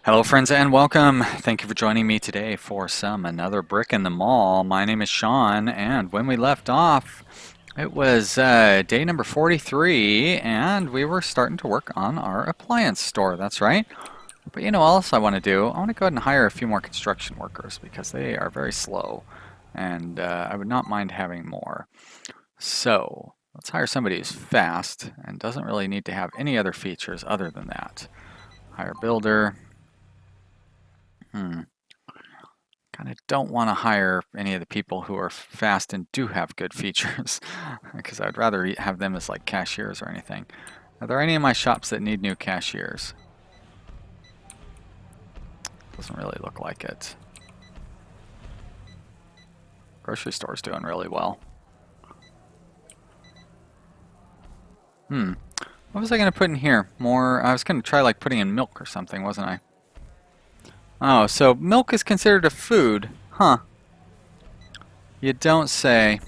Hello, friends, and welcome. Thank you for joining me today for another brick in the mall. My name is Sean, and when we left off, it was day number 43, and we were starting to work on our appliance store. That's right. But you know what else I want to do? I want to go ahead and hire a few more construction workers because they are very slow, and I would not mind having more. So let's hire somebody who's fast and doesn't really need to have any other features other than that. Hire builder. Hmm. Kind of don't want to hire any of the people who are fast and do have good features because I'd rather have them as like cashiers or anything. Are there any of my shops that need new cashiers? Doesn't really look like it. Grocery store's doing really well. What was I going to put in here? More, I was going to try like putting in milk or something, wasn't I? Oh, so milk is considered a food. Huh. You don't say.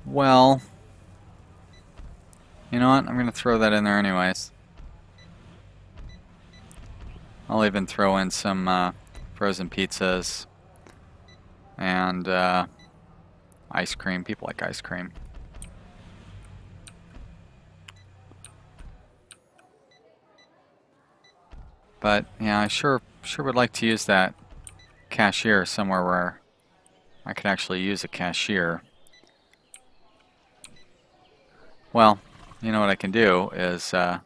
Well, you know what? I'm going to throw that in there anyways. I'll even throw in some frozen pizzas and ice cream. People like ice cream. But yeah, I sure would like to use that cashier somewhere where I could actually use a cashier. Well, you know what I can do is set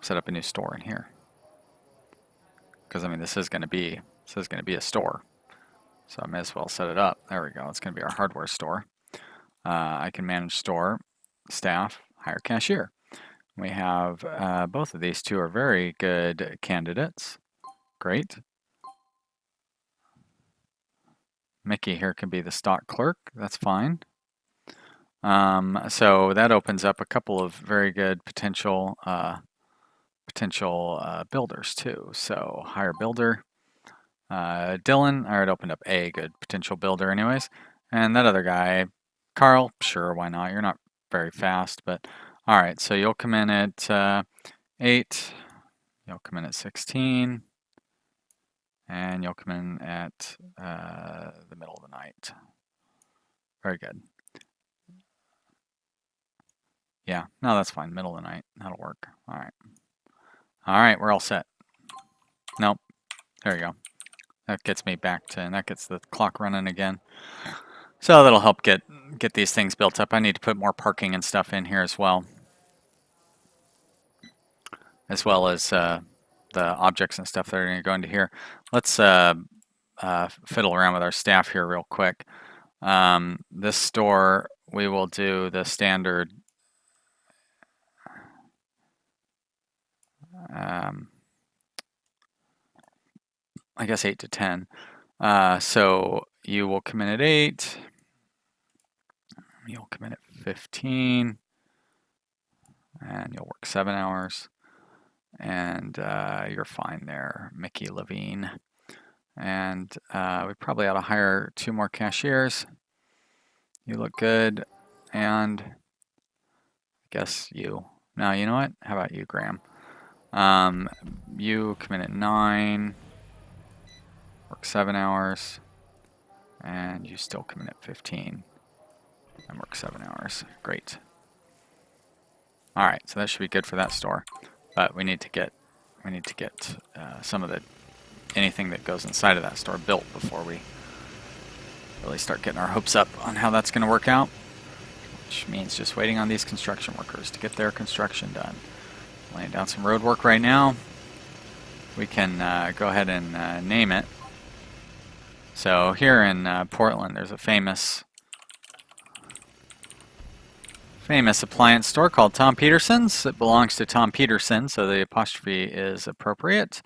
up a new store in here. Because I mean, this is going to be a store, so I may as well set it up. There we go. It's going to be our hardware store. I can manage store, staff, hire cashier. We have both of these two are very good candidates. Great. Mickey here can be the stock clerk. That's fine. So that opens up a couple of very good potential builders too. So hire builder. Dylan, I already opened up a good potential builder anyways. And that other guy, Carl, sure, why not? You're not very fast, but all right. So you'll come in at 8. You'll come in at 16. And you'll come in at the middle of the night. Very good. Yeah, no, that's fine. Middle of the night. That'll work. All right. All right, we're all set. Nope. There you go. That gets me back to, and that gets the clock running again. So that'll help get these things built up. I need to put more parking and stuff in here as well as the objects and stuff that are going to go into here. Let's fiddle around with our staff here real quick. This store, we will do the standard I guess 8 to 10. So you will come in at 8. You'll come in at 15. And you'll work 7 hours. And you're fine there, Mickey Levine. And we probably ought to hire 2 more cashiers. You look good. And I guess you. No, you know what? How about you, Graham? You come in at 9. Work 7 hours. And you still come in at 15. And work 7 hours. Great. All right, so that should be good for that store. But we need to get some of anything that goes inside of that store built before we really start getting our hopes up on how that's going to work out. Which means just waiting on these construction workers to get their construction done. Laying down some road work right now. We can go ahead and name it. So here in Portland, there's a famous appliance store called Tom Peterson's. It belongs to Tom Peterson, so the apostrophe is appropriate.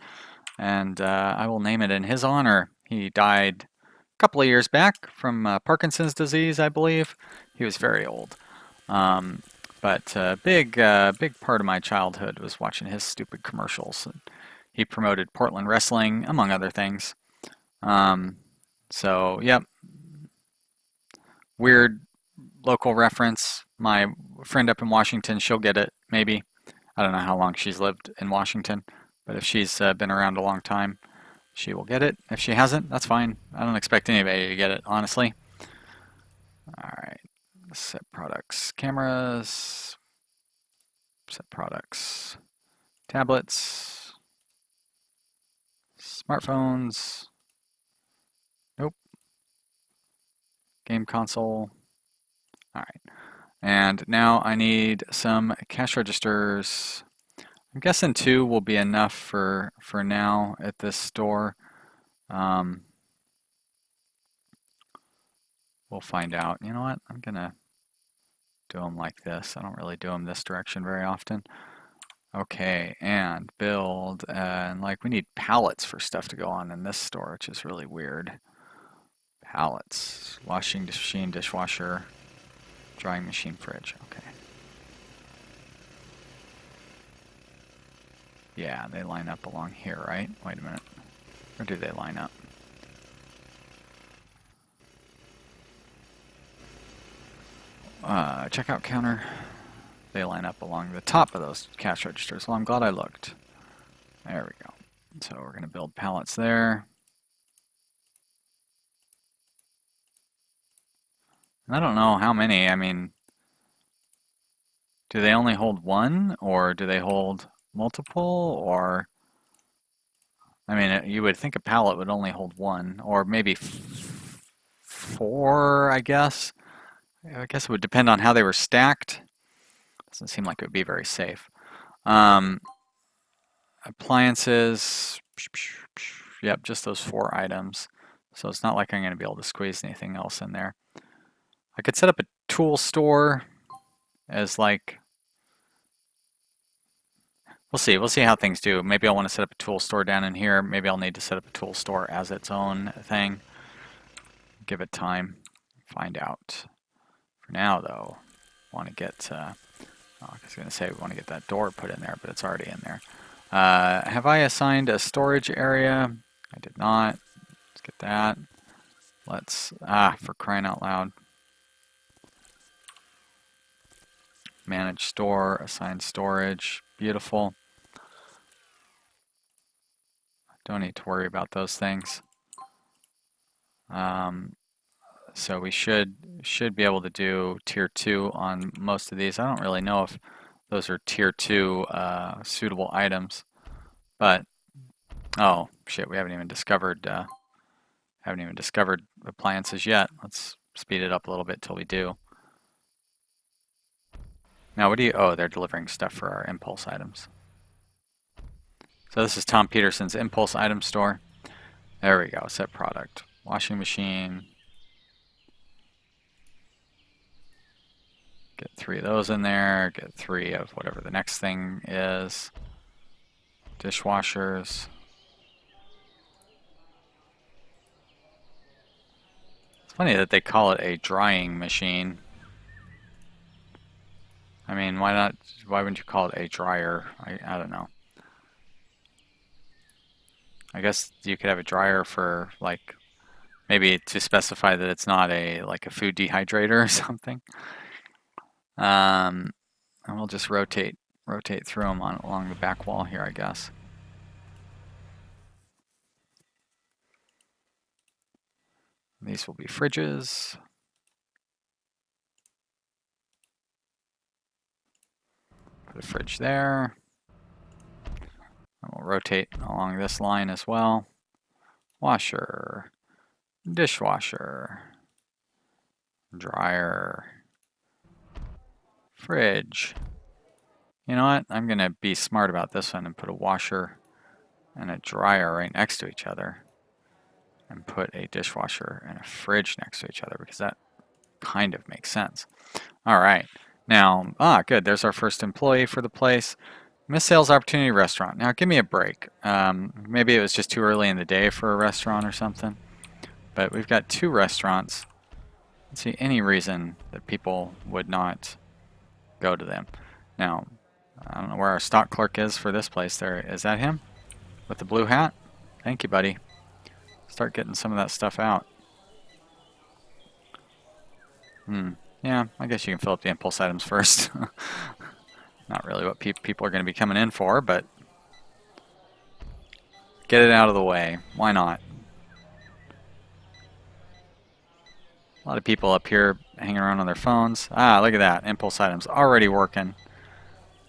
And I will name it in his honor. He died a couple of years back from Parkinson's disease, I believe. He was very old. But a big part of my childhood was watching his stupid commercials. He promoted Portland wrestling, among other things. So, yep. Weird local reference. My friend up in Washington, she'll get it, maybe. I don't know how long she's lived in Washington, But if she's been around a long time, she will get it. If she hasn't, that's fine. I don't expect anybody to get it, honestly. All right, set products, cameras, set products, tablets, smartphones. Nope. Game console. All right. And now I need some cash registers. I'm guessing 2 will be enough for now at this store. We'll find out. You know what? I'm gonna do them like this. I don't really do them this direction very often. Okay, and build, and like we need pallets for stuff to go on in this store, which is really weird. Pallets, washing machine, dishwasher, drying machine, fridge. Okay. Yeah, they line up along here, right? Wait a minute. Where do they line up? Checkout counter. They line up along the top of those cash registers. Well, I'm glad I looked. There we go. So we're going to build pallets there. And I don't know how many. I mean, do they only hold 1 or do they hold multiple? Or, I mean, you would think a pallet would only hold 1 or maybe 4, I guess. I guess it would depend on how they were stacked. Doesn't seem like it would be very safe. Appliances, yep, just those 4 items. So it's not like I'm going to be able to squeeze anything else in there. I could set up a tool store as like, we'll see how things do. Maybe I'll want to set up a tool store down in here. Maybe I'll need to set up a tool store as its own thing. Give it time, find out. For now though, I want to get, I was going to say we want to get that door put in there, but it's already in there. Have I assigned a storage area? I did not. Let's get that. Let's, for crying out loud. Manage store, assign storage. Beautiful. Don't need to worry about those things. So we should be able to do tier 2 on most of these. I don't really know if those are tier 2 suitable items, but oh shit, we haven't even discovered appliances yet. Let's speed it up a little bit till we do. Now what do you, oh, they're delivering stuff for our impulse items. So this is Tom Peterson's impulse item store. There we go, set product. Washing machine. Get 3 of those in there, get 3 of whatever the next thing is. Dishwashers. It's funny that they call it a drying machine. I mean, why wouldn't you call it a dryer? I don't know. I guess you could have a dryer for like, maybe to specify that it's not like a food dehydrator or something. And we'll just rotate through them along the back wall here, I guess. These will be fridges. Put a fridge there. And we'll rotate along this line as well. Washer, dishwasher, dryer, fridge. You know what? I'm going to be smart about this one and put a washer and a dryer right next to each other. And put a dishwasher and a fridge next to each other because that kind of makes sense. All right. Now, good. There's our first employee for the place. Miss Sales Opportunity Restaurant. Now, give me a break. Maybe it was just too early in the day for a restaurant or something. But we've got 2 restaurants. I don't see any reason that people would not go to them. Now, I don't know where our stock clerk is for this place. There, is that him with the blue hat? Thank you, buddy. Start getting some of that stuff out. Yeah, I guess you can fill up the impulse items first. Not really what people are going to be coming in for, but Get it out of the way. Why not? A lot of people up here hanging around on their phones. Ah, look at that. Impulse items already working,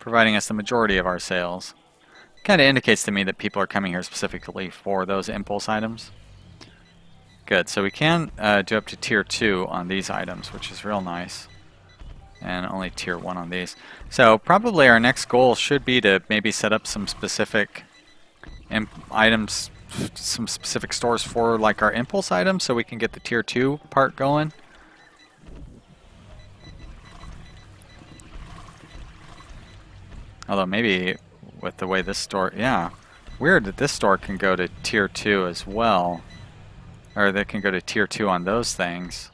providing us the majority of our sales. Kind of indicates to me that people are coming here specifically for those impulse items. Good, so we can do up to tier 2 on these items, which is real nice. And only tier 1 on these. So probably our next goal should be to maybe set up some specific items, some specific stores for like our impulse items so we can get the tier 2 part going. Although maybe with the way this store, yeah, weird that this store can go to tier 2 as well. Or they can go to tier 2 on those things.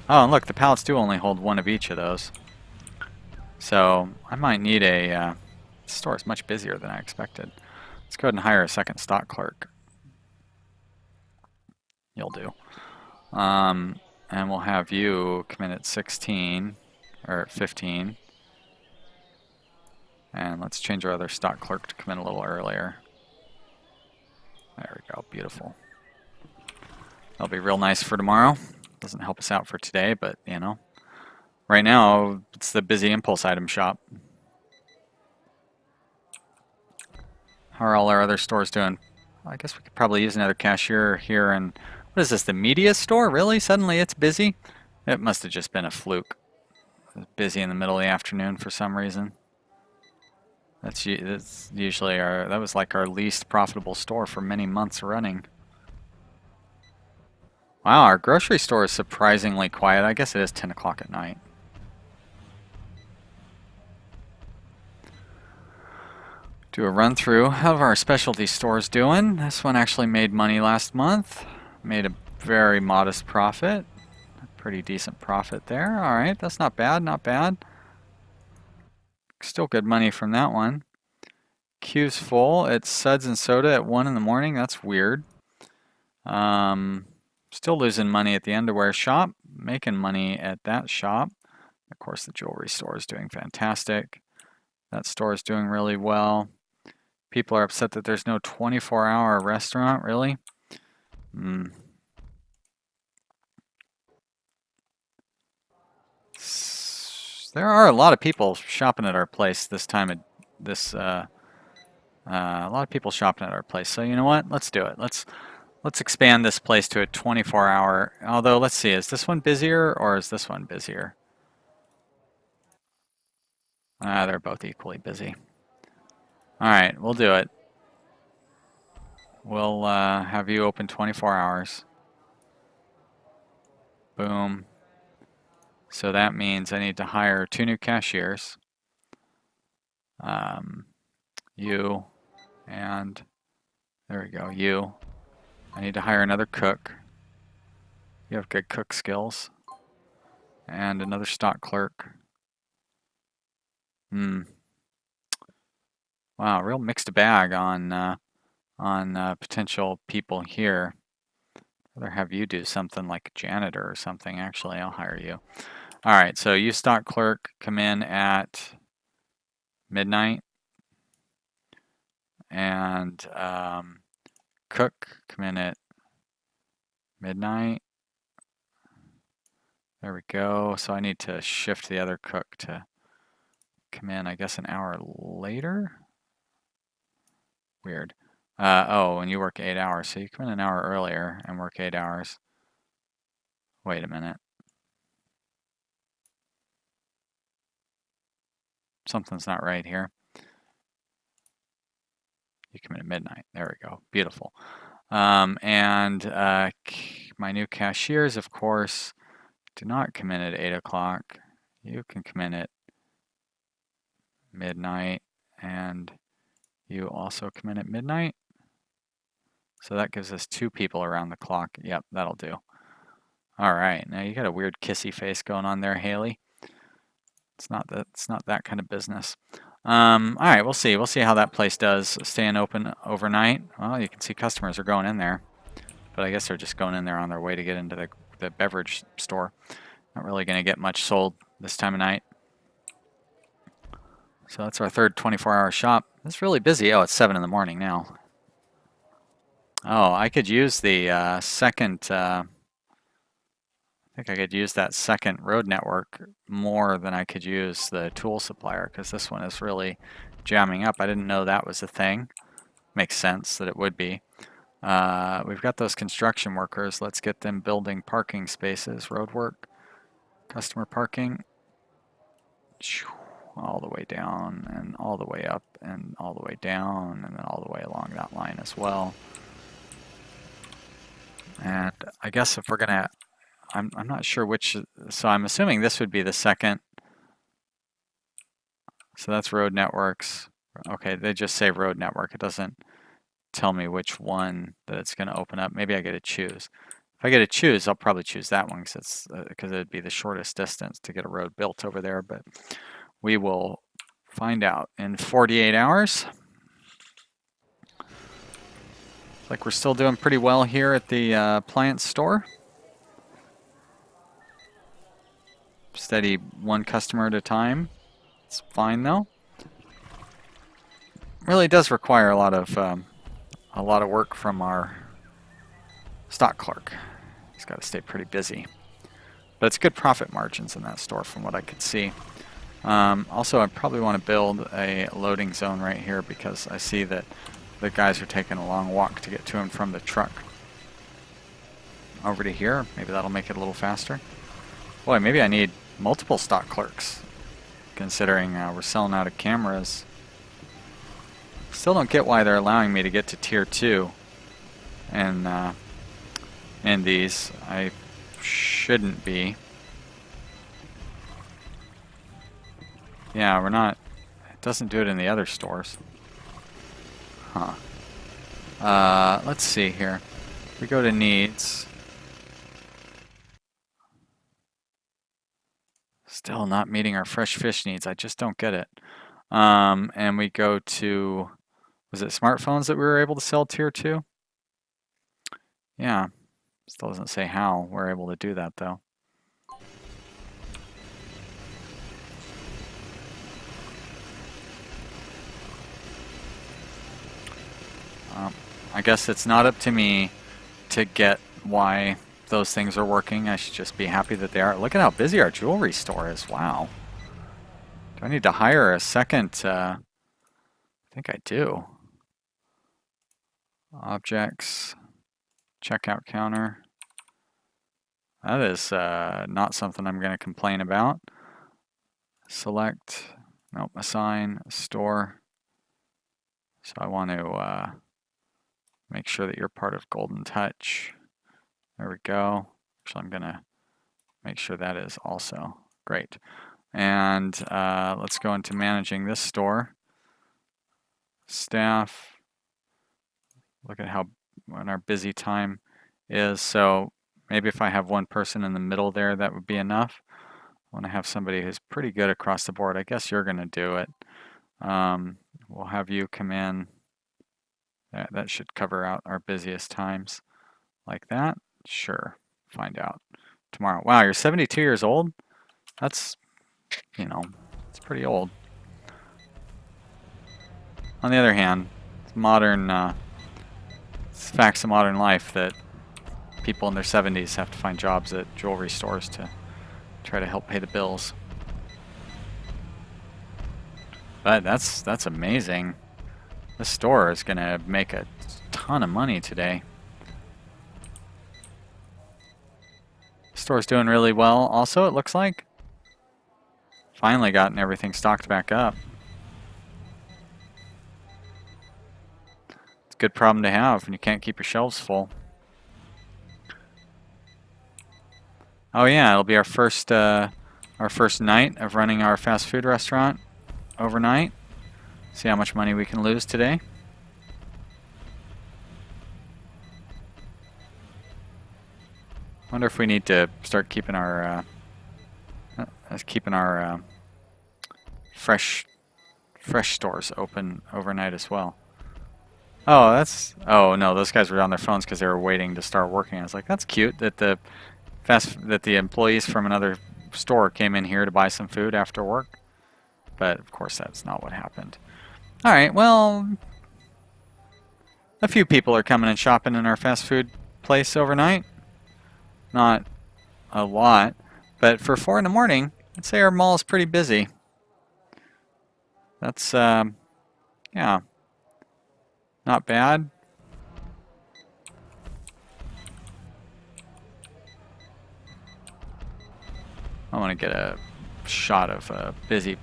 Oh, and look, the pallets do only hold one of each of those. So I might need a... this store is much busier than I expected. Let's go ahead and hire a second stock clerk. You'll do. And we'll have you come in at 16, or 15. And let's change our other stock clerk to come in a little earlier. There we go, beautiful. That'll be real nice for tomorrow. Doesn't help us out for today, but you know. Right now, it's the busy impulse item shop. How are all our other stores doing? I guess we could probably use another cashier here. And what is this, the media store? Really? Suddenly it's busy? It must have just been a fluke. It was busy in the middle of the afternoon for some reason. That's usually that was like our least profitable store for many months running. Wow, our grocery store is surprisingly quiet. I guess it is 10 o'clock at night. Do a run through. How are our specialty stores doing? This one actually made money last month. Made a very modest profit. A pretty decent profit there. Alright, that's not bad, not bad. Still good money from that one. Queue's full. It's Suds and Soda at 1 in the morning. That's weird. Still losing money at the underwear shop. Making money at that shop. Of course, the jewelry store is doing fantastic. That store is doing really well. People are upset that there's no 24-hour restaurant, really? There are a lot of people shopping at our place this time of this. A lot of people shopping at our place. So you know what? Let's do it. Let's expand this place to a 24-hour. Although let's see, is this one busier or is this one busier? They're both equally busy. All right, we'll do it. We'll have you open 24 hours. Boom. So that means I need to hire 2 new cashiers. You and there we go, you. I need to hire another cook. You have good cook skills. And another stock clerk. Wow, real mixed bag on potential people here. I'd rather have you do something like a janitor or something. Actually, I'll hire you. All right, so you stock clerk come in at midnight. And cook come in at midnight. There we go. So I need to shift the other cook to come in, I guess, an hour later. Weird. Oh, and you work 8 hours, so you come in an hour earlier and work 8 hours. Wait a minute. Something's not right here. You come in at midnight. There we go. Beautiful. And my new cashiers, of course, do not come in at 8 o'clock. You can come in at midnight, and you also come in at midnight. So that gives us 2 people around the clock. Yep, that'll do. All right, now you got a weird kissy face going on there, Haley. It's not that kind of business. All right, we'll see. We'll see how that place does staying open overnight. Well, you can see customers are going in there, but I guess they're just going in there on their way to get into the beverage store. Not really going to get much sold this time of night. So that's our third 24-hour shop. It's really busy. Oh, it's 7 in the morning now. Oh, I could use the second, I think I could use that second road network more than I could use the tool supplier, because this one is really jamming up. I didn't know that was a thing. Makes sense that it would be. We've got those construction workers. Let's get them building parking spaces. Road work, customer parking. All the way down and all the way up and all the way down and then all the way along that line as well. And I guess if we're gonna, I'm not sure which, so I'm assuming this would be the second. So that's road networks. Okay, they just say road network. It doesn't tell me which one that it's gonna open up. Maybe I get to choose. If I get to choose, I'll probably choose that one because it'd be the shortest distance to get a road built over there, but we will find out in 48 hours. Looks like we're still doing pretty well here at the appliance store. Steady one customer at a time. It's fine though. Really does require a lot of work from our stock clerk. He's got to stay pretty busy. But it's good profit margins in that store from what I could see. Also, I probably want to build a loading zone right here because I see that the guys are taking a long walk to get to and from the truck. Over to here, maybe that'll make it a little faster. Boy, maybe I need multiple stock clerks, considering we're selling out of cameras. Still don't get why they're allowing me to get to tier 2 and in these. I shouldn't be. Yeah, we're not. It doesn't do it in the other stores. Huh. Let's see here. If we go to needs. Still not meeting our fresh fish needs. I just don't get it. And we go to, was it smartphones that we were able to sell tier 2? Yeah. Still doesn't say how we're able to do that though. I guess it's not up to me to get why those things are working. I should just be happy that they are. Look at how busy our jewelry store is. Wow. Do I need to hire a second? I think I do. Objects, checkout counter. That is not something I'm going to complain about. Select, nope, assign, store. So I want to make sure that you're part of Golden Touch. There we go. Actually, I'm going to make sure that is also. Great. And let's go into managing this store. Staff. Look at how when our busy time is. So maybe if I have one person in the middle there, that would be enough. I want to have somebody who's pretty good across the board. I guess you're going to do it. We'll have you come in. That should cover out our busiest times. Like that? Sure. Find out tomorrow. Wow, you're 72 years old? That's, you know, it's pretty old. On the other hand, it's modern, it's facts of modern life that people in their 70s have to find jobs at jewelry stores to try to help pay the bills. But that's amazing. This store is going to make a ton of money today. The store's doing really well also, it looks like. Finally gotten everything stocked back up. It's a good problem to have when you can't keep your shelves full. Oh yeah, it'll be our first night of running our fast food restaurant overnight. See how much money we can lose today. Wonder if we need to start keeping our fresh stores open overnight as well. Oh, oh no, those guys were on their phones because they were waiting to start working. I was like, that's cute that the employees from another store came in here to buy some food after work. But of course that's not what happened. Alright, well, a few people are coming and shopping in our fast food place overnight. Not a lot, but for 4 in the morning, I'd say our mall is pretty busy. That's, yeah, not bad. I want to get a shot of a busy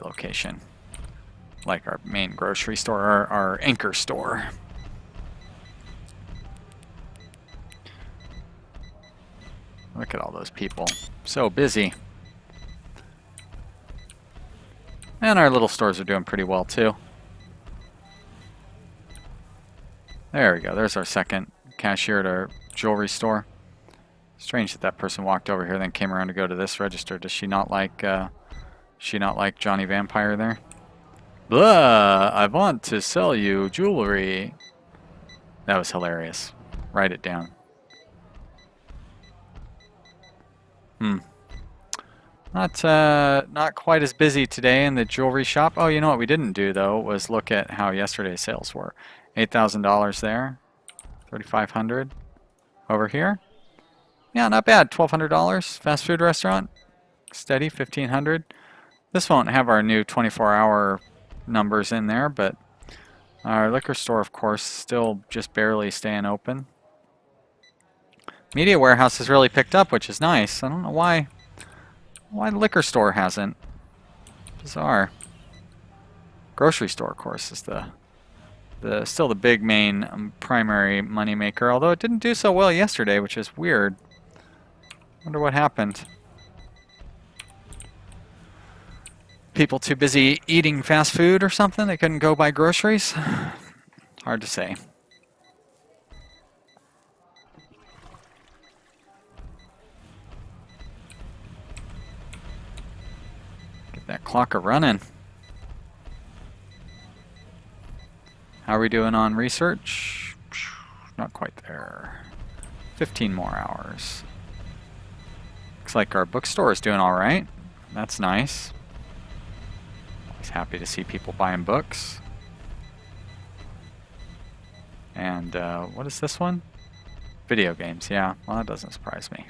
location. Like our main grocery store, our anchor store. Look at all those people. So busy. And our little stores are doing pretty well too. There we go. There's our second cashier at our jewelry store. Strange that that person walked over here, then came around to go to this register. Does she not like Johnny Vampire there? Blah! I want to sell you jewelry. That was hilarious. Write it down. Not quite as busy today in the jewelry shop. Oh, you know what we didn't do though was look at how yesterday's sales were. $8,000 there. $3,500 over here. Yeah, not bad. $1,200. Fast food restaurant. Steady. $1,500. This won't have our new 24-hour numbers in there, but our liquor store, of course, still just barely staying open. Media warehouse has really picked up, which is nice. I don't know why the liquor store hasn't. Bizarre. Grocery store, of course, is still the big main primary money maker, although it didn't do so well yesterday, which is weird. Wonder what happened. People too busy eating fast food or something? They couldn't go buy groceries? Hard to say. Get that clock a-running. How are we doing on research? Not quite there. 15 more hours. Looks like our bookstore is doing alright. That's nice. Always happy to see people buying books. And what is this one? Video games, yeah. Well, that doesn't surprise me.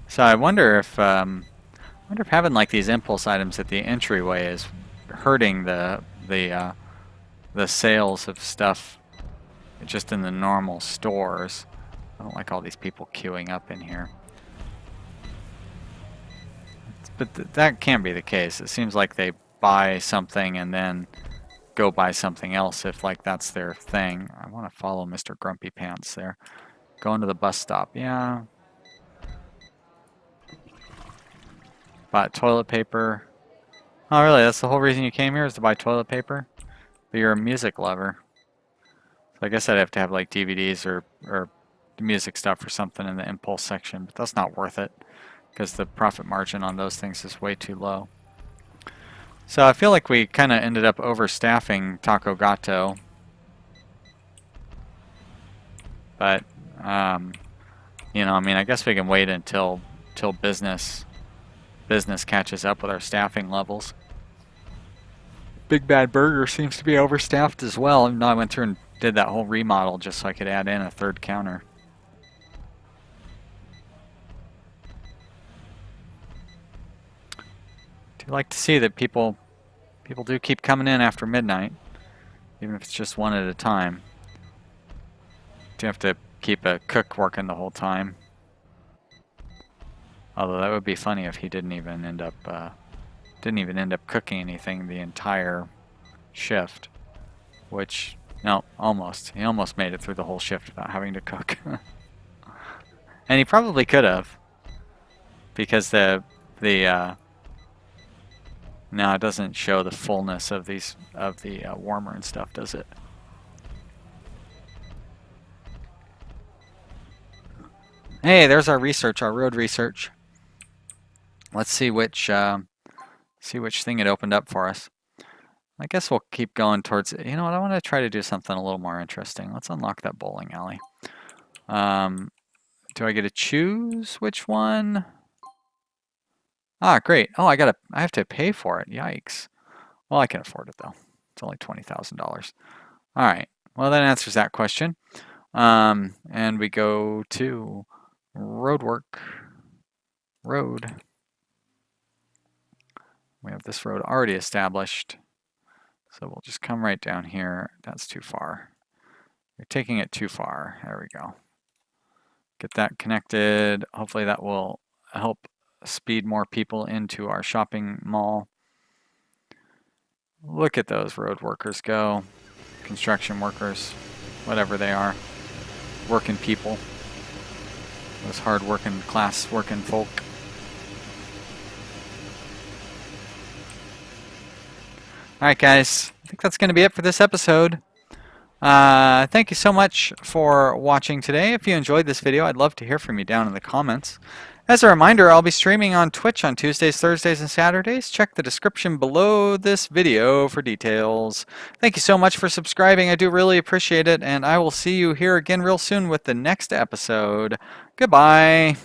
So I wonder if having like these impulse items at the entryway is hurting the sales of stuff just in the normal stores. I don't like all these people queuing up in here. But that can't be the case. It seems like they buy something and then go buy something else if like that's their thing. I want to follow Mr. Grumpy Pants there. Going to the bus stop. Yeah. Bought toilet paper. Oh, really? That's the whole reason you came here, is to buy toilet paper? But you're a music lover. So I guess I'd have to have like DVDs or music stuff or something in the impulse section, but that's not worth it because the profit margin on those things is way too low. So I feel like we kind of ended up overstaffing Taco Gato. But, you know, I mean, I guess we can wait until business catches up with our staffing levels. Big Bad Burger seems to be overstaffed as well. Even though I went through and did that whole remodel just so I could add in a third counter. Do like to see that people do keep coming in after midnight, even if it's just one at a time. Do have to keep a cook working the whole time. Although that would be funny if he didn't even end up cooking anything the entire shift. Which, no, almost. He almost made it through the whole shift without having to cook. And he probably could have, because no, it doesn't show the fullness of the warmer and stuff, does it? Hey, there's our research, our road research. Let's see which thing it opened up for us. I guess we'll keep going towards it. You know what? I want to try to do something a little more interesting. Let's unlock that bowling alley. Do I get to choose which one? Ah, great. Oh, I have to pay for it. Yikes. Well, I can afford it though. It's only $20,000. All right. Well, that answers that question. And we go to road work. Road. We have this road already established. So we'll just come right down here. That's too far. You're taking it too far. There we go. Get that connected. Hopefully that will help speed more people into our shopping mall. Look at those road workers go. Construction workers, whatever they are. Working people. Those hard working class working folk. Alright guys, I think that's going to be it for this episode. Thank you so much for watching today. If you enjoyed this video, I'd love to hear from you down in the comments. As a reminder, I'll be streaming on Twitch on Tuesdays, Thursdays, and Saturdays. Check the description below this video for details. Thank you so much for subscribing. I do really appreciate it, and I will see you here again real soon with the next episode. Goodbye.